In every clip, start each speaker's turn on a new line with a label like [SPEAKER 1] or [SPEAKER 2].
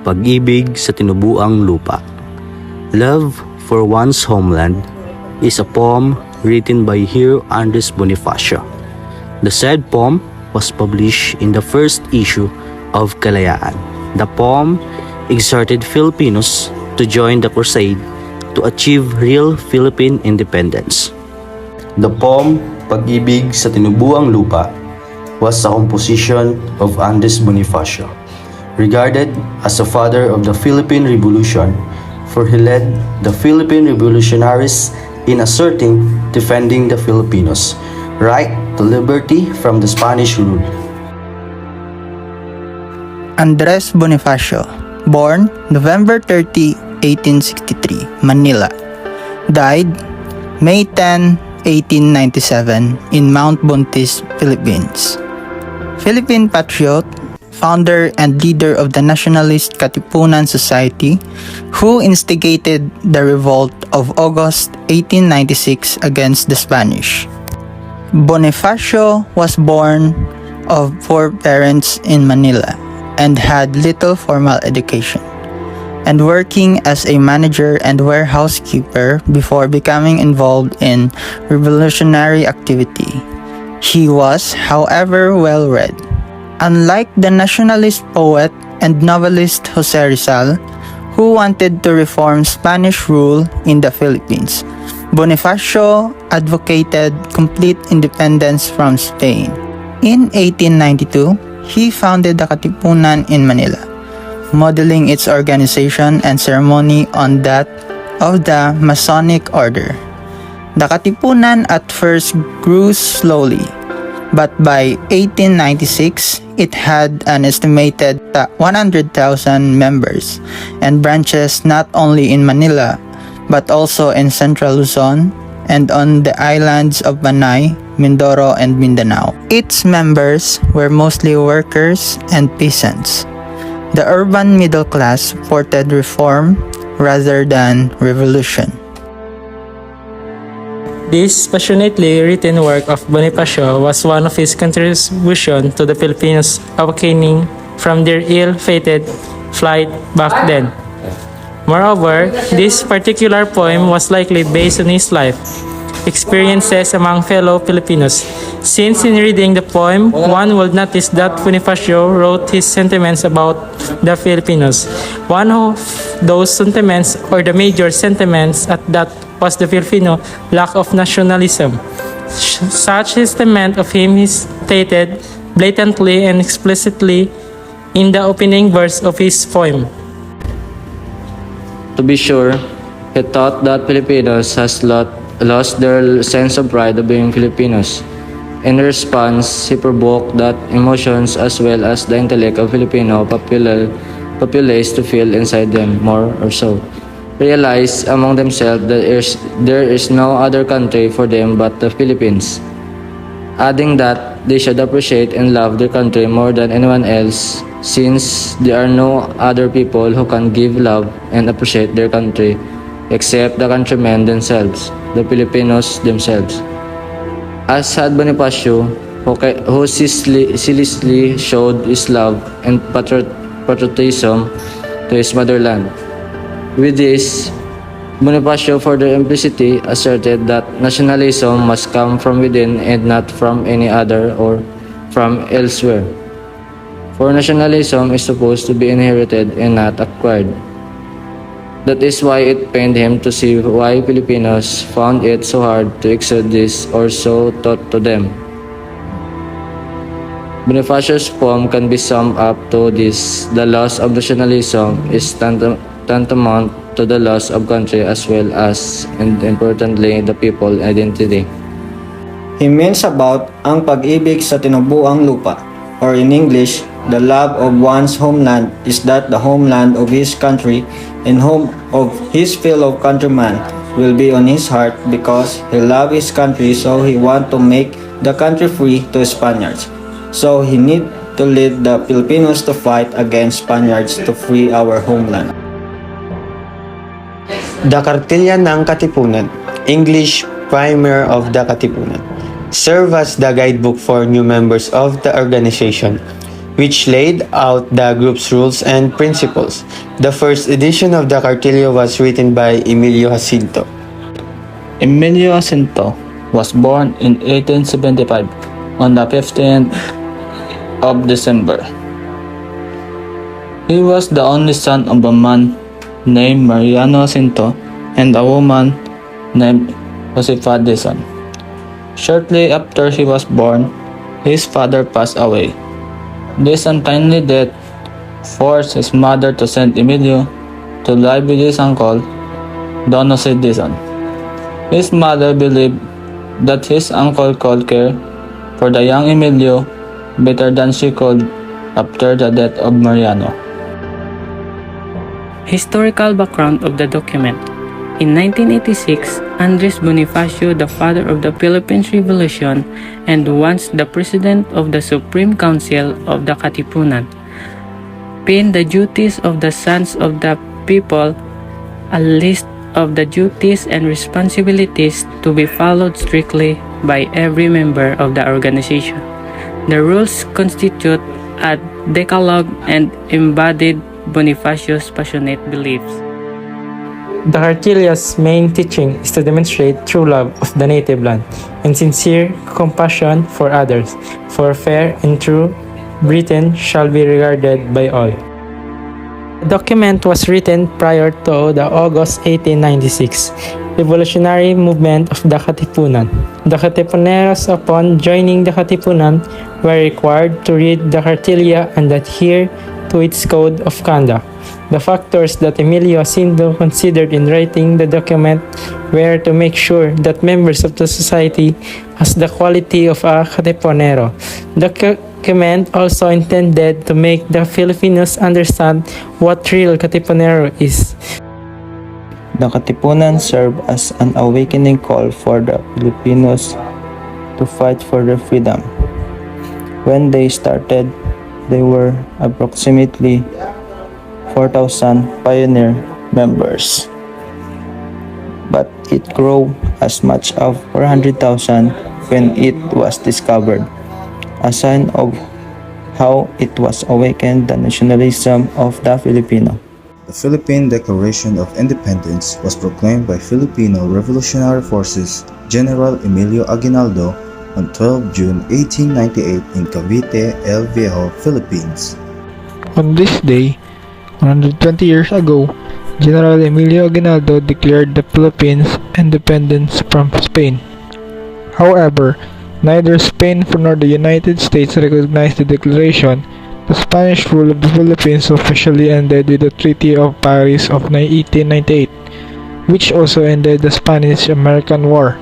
[SPEAKER 1] Pag-Ibig sa Tinubuang Lupa. Love for One's Homeland is a poem written by Hero Andres Bonifacio. The said poem was published in the first issue of Kalayaan. The poem exhorted Filipinos to join the crusade to achieve real Philippine independence. The poem Pag-Ibig sa Tinubuang Lupa was a composition of Andres Bonifacio, regarded as the father of the Philippine Revolution, for he led the Philippine revolutionaries in asserting, defending the Filipinos' right to liberty from the Spanish rule.
[SPEAKER 2] Andres Bonifacio, born November 30, 1863, Manila. Died May 10, 1897 in Mount Buntis, Philippines. Philippine patriot, founder and leader of the Nationalist Katipunan Society, who instigated the revolt of August 1896 against the Spanish. Bonifacio was born of poor parents in Manila and had little formal education, and working as a manager and warehouse keeper before becoming involved in revolutionary activity. He was, however, well-read. Unlike the nationalist poet and novelist Jose Rizal, who wanted to reform Spanish rule in the Philippines, Bonifacio advocated complete independence from Spain. In 1892, he founded the Katipunan in Manila, modeling its organization and ceremony on that of the Masonic order. The Katipunan at first grew slowly, but by 1896, it had an estimated 100,000 members and branches not only in Manila, but also in Central Luzon and on the islands of Panay, Mindoro, and Mindanao. Its members were mostly workers and peasants. The urban middle class supported reform rather than revolution.
[SPEAKER 3] This passionately written work of Bonifacio was one of his contributions to the Filipinos awakening from their ill-fated flight back then. Moreover, this particular poem was likely based on his life experiences among fellow Filipinos, since in reading the poem, one would notice that Bonifacio wrote his sentiments about the Filipinos. One of those sentiments, or the major sentiments at that, was the Filipino lack of nationalism. Such sentiment of him is stated blatantly and explicitly in the opening verse of his poem.
[SPEAKER 4] To be sure, he thought that Filipinos has lost their sense of pride of being Filipinos. In response, he provoked that emotions as well as the intellect of Filipino populace to feel inside them more or so. Realize among themselves that there is no other country for them but the Philippines, adding that they should appreciate and love their country more than anyone else, since there are no other people who can give love and appreciate their country except the countrymen themselves, the Filipinos themselves. As had Bonifacio, who zealously showed his love and patriotism to his motherland. With this, Bonifacio further implicitly asserted that nationalism must come from within and not from any other or from elsewhere. For nationalism is supposed to be inherited and not acquired. That is why it pained him to see why Filipinos found it so hard to exude this, or so taught to them. Bonifacio's poem can be summed up to this: the loss of nationalism is tantamount to the loss of country as well as, and importantly, the people identity.
[SPEAKER 5] He means about ang pag-ibig sa tinubuang lupa, or in English, the love of one's homeland is that the homeland of his country and home of his fellow countrymen will be on his heart, because he loves his country, so he want to make the country free to Spaniards. So he need to lead the Filipinos to fight against Spaniards to free our homeland.
[SPEAKER 6] The Kartilya ng Katipunan, English Primer of the Katipunan, serve as the guidebook for new members of the organization. which laid out the group's rules and principles. The first edition of the Cartillo was written by Emilio Jacinto.
[SPEAKER 7] Emilio Jacinto was born in 1875 on the 15th of December. He was the only son of a man named Mariano Jacinto and a woman named Josefa Dizon. Shortly after he was born, his father passed away. This untimely death forced his mother to send Emilio to live with his uncle, Don Jose Dizon. His mother believed that his uncle could care for the young Emilio better than she could after the death of Mariano.
[SPEAKER 8] Historical background of the document. In 1986, Andres Bonifacio, the father of the Philippines Revolution and once the president of the Supreme Council of the Katipunan, penned the duties of the Sons of the People, a list of the duties and responsibilities to be followed strictly by every member of the organization. The rules constitute a decalogue and embodied Bonifacio's passionate beliefs.
[SPEAKER 3] The Cartillo's main teaching is to demonstrate true love of the native land and sincere compassion for others, for fair and true Britain shall be regarded by all. The document was written prior to the August 1896 revolutionary movement of the Katipunan. The Katipuneros, upon joining the Katipunan, were required to read the Cartilla and adhere to its code of conduct. The factors that Emilio Jacinto considered in writing the document were to make sure that members of the society has the quality of a Katipunero. The document also intended to make the Filipinos understand what real Katipunero is.
[SPEAKER 2] The Katipunan served as an awakening call for the Filipinos to fight for their freedom. When they started, they were approximately 4,000 pioneer members, but it grew as much as 400,000 when it was discovered, a sign of how it was awakened the nationalism of the Filipino.
[SPEAKER 9] The Philippine Declaration of Independence was proclaimed by Filipino Revolutionary Forces General Emilio Aguinaldo on 12 June 1898 in Cavite, El Viejo, Philippines.
[SPEAKER 10] On this day, 120 years ago, General Emilio Aguinaldo declared the Philippines independence from Spain. However, neither Spain nor the United States recognized the declaration. The Spanish rule of the Philippines officially ended with the Treaty of Paris of 1898, which also ended the Spanish-American War.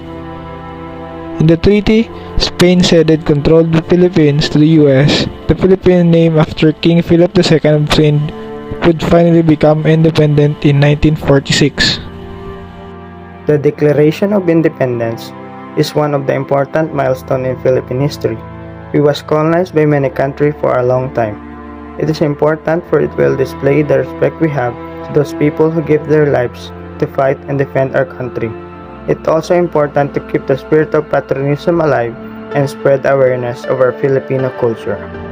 [SPEAKER 10] In the treaty, Spain ceded control of the Philippines to the U.S. The Philippine name after King Philip II of Spain would finally become independent in 1946.
[SPEAKER 2] The Declaration of Independence is one of the important milestones in Philippine history. We was colonized by many countries for a long time. It is important for it will display the respect we have to those people who give their lives to fight and defend our country. It's also important to keep the spirit of patriotism alive and spread awareness of our Filipino culture.